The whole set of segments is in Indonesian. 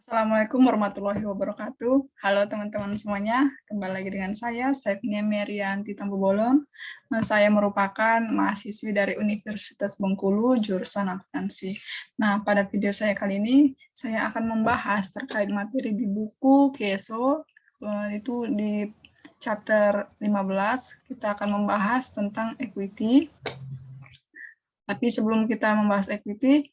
Assalamualaikum warahmatullahi wabarakatuh. Halo teman-teman semuanya, kembali lagi dengan saya, Saifnia Merianti Tambubolon. Saya merupakan mahasiswi dari Universitas Bengkulu, jurusan akuntansi. Nah, pada video saya kali ini, saya akan membahas terkait materi di buku KESO, itu di chapter 15, kita akan membahas tentang equity. Tapi sebelum kita membahas equity,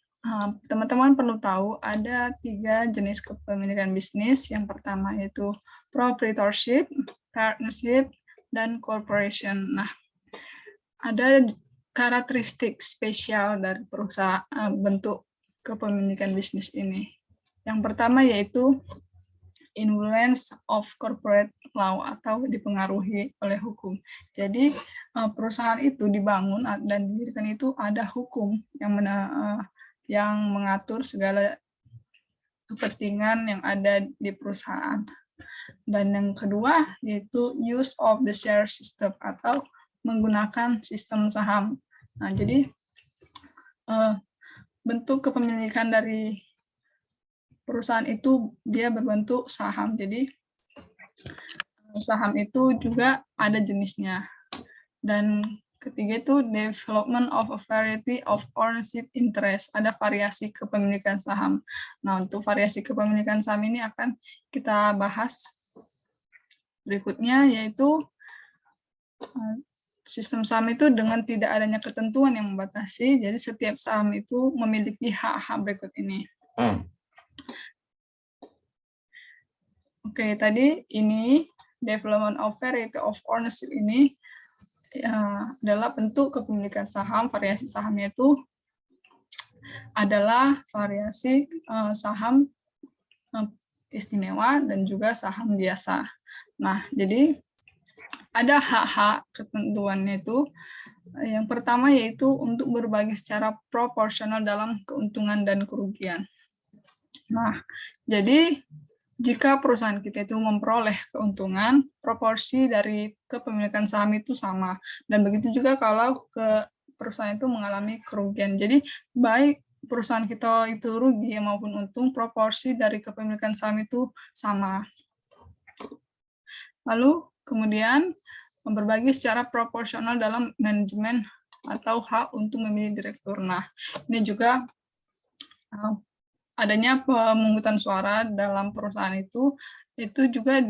teman-teman perlu tahu ada 3 jenis kepemilikan bisnis. Yang pertama yaitu proprietorship, partnership, dan corporation. Nah, ada karakteristik spesial dari perusahaan bentuk kepemilikan bisnis ini. Yang pertama yaitu influence of corporate law atau dipengaruhi oleh hukum. Jadi perusahaan itu dibangun dan didirikan itu ada hukum yang mengatur segala kepentingan yang ada di perusahaan. Dan yang kedua yaitu use of the share system atau menggunakan sistem saham. Nah, jadi bentuk kepemilikan dari perusahaan itu dia berbentuk saham. Jadi saham itu juga ada jenisnya. Dan ketiga itu development of a variety of ownership interest. Ada variasi kepemilikan saham. Nah, untuk variasi kepemilikan saham ini akan kita bahas berikutnya, yaitu sistem saham itu dengan tidak adanya ketentuan yang membatasi. Jadi setiap saham itu memiliki hak-hak berikut ini. Oke, tadi ini development of variety of ownership ini adalah bentuk kepemilikan saham. Variasi sahamnya itu adalah variasi saham istimewa dan juga saham biasa. Nah, jadi ada hak-hak ketentuannya itu. Yang pertama yaitu untuk berbagi secara proporsional dalam keuntungan dan kerugian. Nah, jadi jika perusahaan kita itu memperoleh keuntungan, proporsi dari kepemilikan saham itu sama. Dan begitu juga kalau perusahaan itu mengalami kerugian. Jadi baik perusahaan kita itu rugi maupun untung, proporsi dari kepemilikan saham itu sama. Lalu kemudian berbagi secara proporsional dalam manajemen atau hak untuk memilih direktur. Nah, ini juga adanya pemungutan suara dalam perusahaan itu juga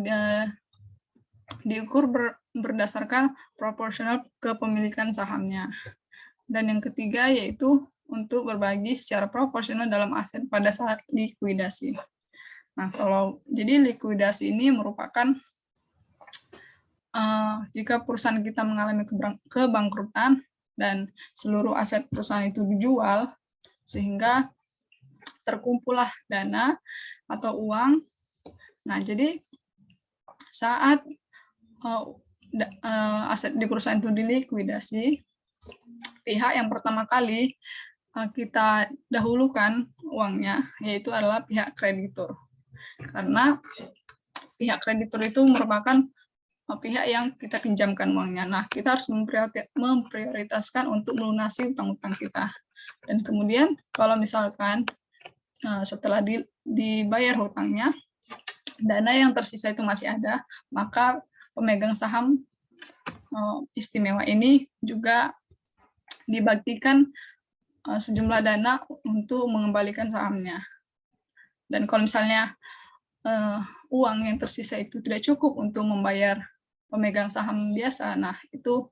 diukur berdasarkan proporsional kepemilikan sahamnya. Dan yang ketiga yaitu untuk berbagi secara proporsional dalam aset pada saat likuidasi. Nah, jadi likuidasi ini merupakan jika perusahaan kita mengalami kebangkrutan dan seluruh aset perusahaan itu dijual, sehingga terkumpullah dana atau uang. Nah, jadi saat aset di perusahaan itu dilikuidasi, pihak yang pertama kali kita dahulukan uangnya yaitu adalah pihak kreditur. Karena pihak kreditur itu merupakan pihak yang kita pinjamkan uangnya. Nah, kita harus memprioritaskan untuk melunasi utang-utang kita. Dan kemudian kalau misalkan setelah dibayar hutangnya, dana yang tersisa itu masih ada, maka pemegang saham istimewa ini juga dibagikan sejumlah dana untuk mengembalikan sahamnya. Dan kalau misalnya uang yang tersisa itu tidak cukup untuk membayar pemegang saham biasa, nah itu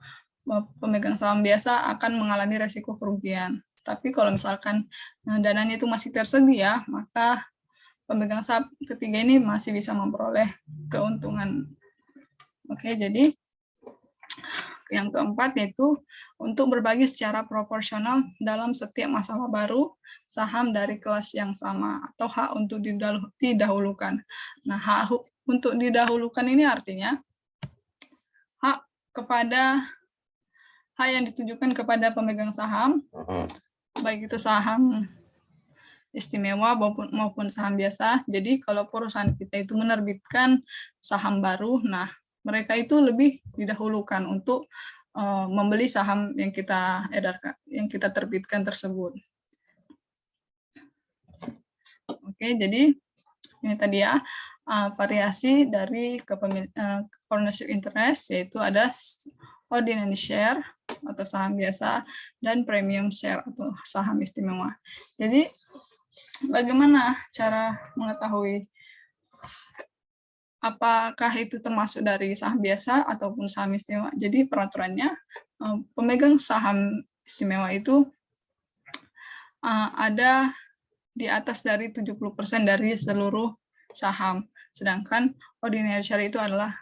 pemegang saham biasa akan mengalami resiko kerugian. Tapi kalau misalkan dananya itu masih tersedia, maka pemegang saham ketiga ini masih bisa memperoleh keuntungan. Oke, jadi yang keempat yaitu untuk berbagi secara proporsional dalam setiap masalah baru saham dari kelas yang sama atau hak untuk didahulukan. Nah, hak untuk didahulukan ini artinya hak yang ditujukan kepada pemegang saham, baik itu saham istimewa maupun saham biasa. Jadi kalau perusahaan kita itu menerbitkan saham baru, nah mereka itu lebih didahulukan untuk membeli saham yang kita edarkan, yang kita terbitkan tersebut. Oke, jadi Ini tadi ya, variasi dari ownership interest, yaitu ada ordinary share atau saham biasa dan premium share atau saham istimewa. Jadi bagaimana cara mengetahui apakah itu termasuk dari saham biasa ataupun saham istimewa? Jadi peraturannya, pemegang saham istimewa itu ada di atas dari 70% dari seluruh saham. Sedangkan ordinary share itu adalah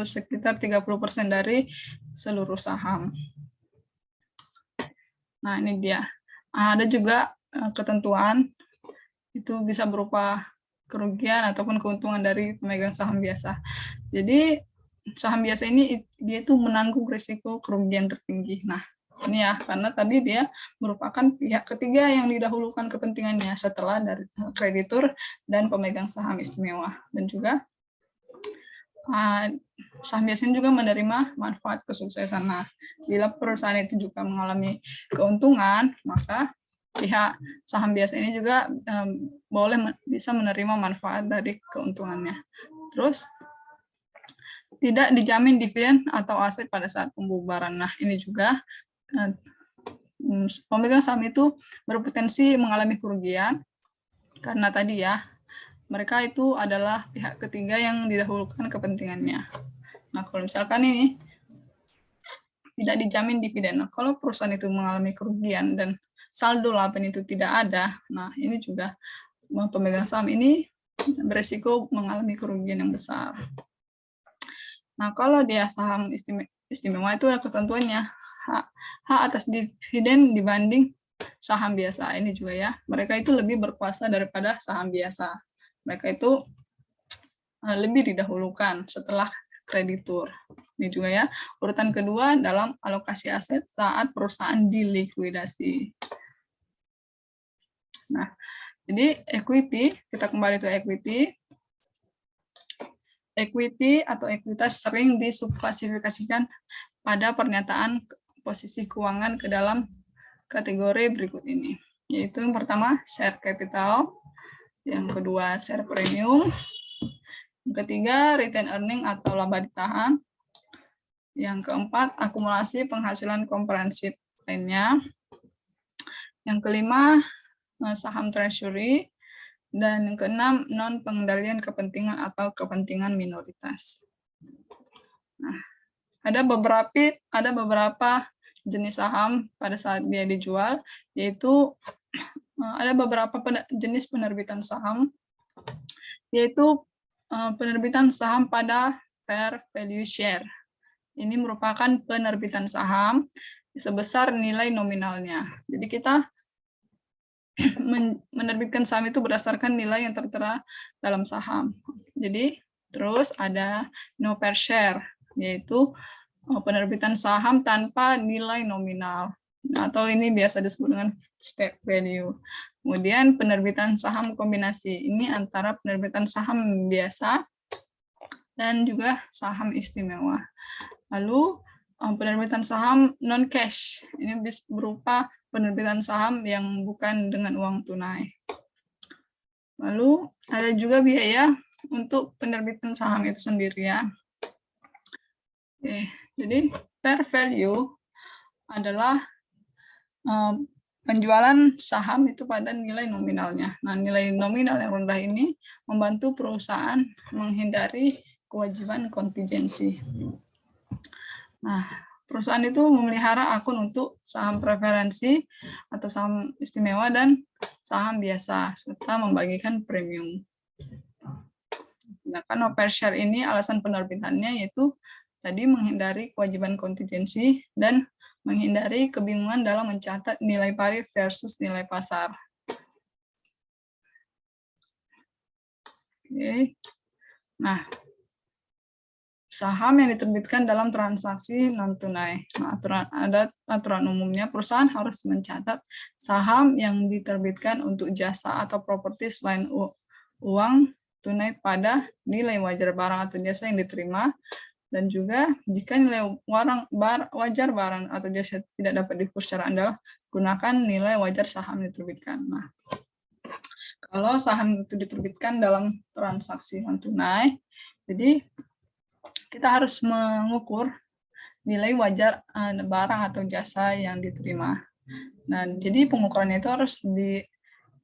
sekitar 30% dari seluruh saham. Nah, ini dia. Ada juga ketentuan, itu bisa berupa kerugian ataupun keuntungan dari pemegang saham biasa. Jadi, saham biasa ini dia itu menanggung risiko kerugian tertinggi. Nah, ini ya, karena tadi dia merupakan pihak ketiga yang didahulukan kepentingannya setelah dari kreditur dan pemegang saham istimewa. Dan juga saham biasa ini juga menerima manfaat kesuksesan. Nah, bila perusahaan itu juga mengalami keuntungan, maka pihak saham biasa ini juga bisa menerima manfaat dari keuntungannya. Terus, tidak dijamin dividen atau aset pada saat pembubaran. Nah, ini juga pemegang saham itu berpotensi mengalami kerugian karena tadi ya, mereka itu adalah pihak ketiga yang didahulukan kepentingannya. Nah, kalau misalkan ini tidak dijamin dividen, nah, kalau perusahaan itu mengalami kerugian dan saldo laba itu tidak ada, nah ini juga pemegang saham ini beresiko mengalami kerugian yang besar. Nah, kalau dia saham istimewa itu ada ketentuannya, hak atas dividen dibanding saham biasa. Ini juga ya, mereka itu lebih berkuasa daripada saham biasa. Mereka itu lebih didahulukan setelah kreditur. Ini juga ya, urutan kedua dalam alokasi aset saat perusahaan dilikuidasi. Nah, jadi equity, kita kembali ke equity. Equity atau ekuitas sering disubklasifikasikan pada pernyataan posisi keuangan ke dalam kategori berikut ini, yaitu yang pertama share capital, yang kedua share premium, yang ketiga retain earning atau laba ditahan, yang keempat akumulasi penghasilan komprehensif lainnya, yang kelima saham treasury, dan yang keenam non pengendalian kepentingan atau kepentingan minoritas. Nah, ada beberapa jenis saham pada saat dia dijual, yaitu ada beberapa jenis penerbitan saham, yaitu penerbitan saham pada fair value share. Ini merupakan penerbitan saham sebesar nilai nominalnya. Jadi kita menerbitkan saham itu berdasarkan nilai yang tertera dalam saham. Jadi terus ada no per share, yaitu penerbitan saham tanpa nilai nominal, atau ini biasa disebut dengan stake value. Kemudian penerbitan saham kombinasi, ini antara penerbitan saham biasa dan juga saham istimewa. Lalu penerbitan saham non cash, ini bisa berupa penerbitan saham yang bukan dengan uang tunai. Lalu ada juga biaya untuk penerbitan saham itu sendiri ya. Oke, jadi fair value adalah penjualan saham itu pada nilai nominalnya. Nah, nilai nominal yang rendah ini membantu perusahaan menghindari kewajiban kontingensi. Nah, perusahaan itu memelihara akun untuk saham preferensi atau saham istimewa dan saham biasa, serta membagikan premium. Sedangkan no per share ini alasan penerbitannya yaitu tadi menghindari kewajiban kontingensi dan menghindari kebingungan dalam mencatat nilai pari versus nilai pasar. Oke. Nah, saham yang diterbitkan dalam transaksi non-tunai. Nah, ada aturan umumnya, perusahaan harus mencatat saham yang diterbitkan untuk jasa atau properti selain uang tunai pada nilai wajar barang atau jasa yang diterima, dan juga jika nilai wajar barang atau jasa tidak dapat diukur secara andal, gunakan nilai wajar saham yang diterbitkan. Nah, kalau saham itu diterbitkan dalam transaksi non tunai, jadi kita harus mengukur nilai wajar barang atau jasa yang diterima. Nah, jadi pengukurannya itu harus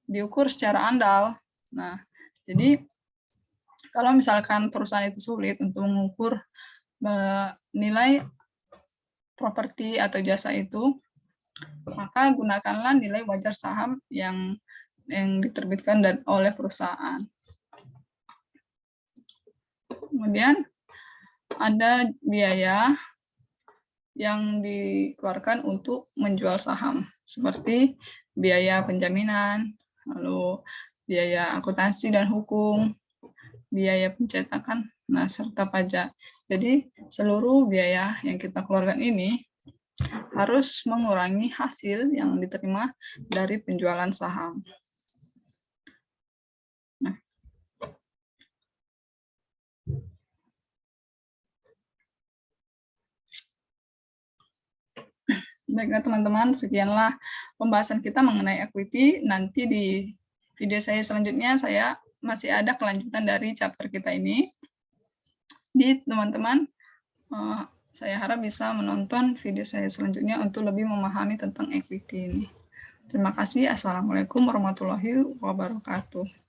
diukur secara andal. Nah, jadi kalau misalkan perusahaan itu sulit untuk mengukur nilai properti atau jasa itu, maka gunakanlah nilai wajar saham yang diterbitkan oleh perusahaan. Kemudian ada biaya yang dikeluarkan untuk menjual saham, seperti biaya penjaminan, lalu biaya akuntansi dan hukum, biaya pencetakan, nah serta pajak. Jadi seluruh biaya yang kita keluarkan ini harus mengurangi hasil yang diterima dari penjualan saham. Nah, baiklah teman-teman, sekianlah pembahasan kita mengenai equity. Nanti di video saya selanjutnya saya masih ada kelanjutan dari chapter kita ini. Jadi teman-teman, saya harap bisa menonton video saya selanjutnya untuk lebih memahami tentang equity ini. Terima kasih. Assalamualaikum warahmatullahi wabarakatuh.